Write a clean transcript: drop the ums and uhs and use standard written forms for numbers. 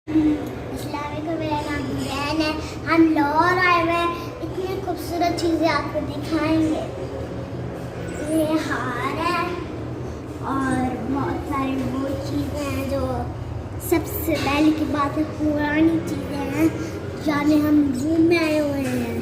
अस्सलाम वालेकुम, मेरा नाम हुरैन है। हम लाहौर आए हुए हैं, इतनी खूबसूरत चीज़ें आपको दिखाएंगे। ये हार है और बहुत सारी वो चीज़ें हैं जो सबसे पहले की बात है, पुरानी चीज़ें हैं जाने हम रूम में आए हुए हैं।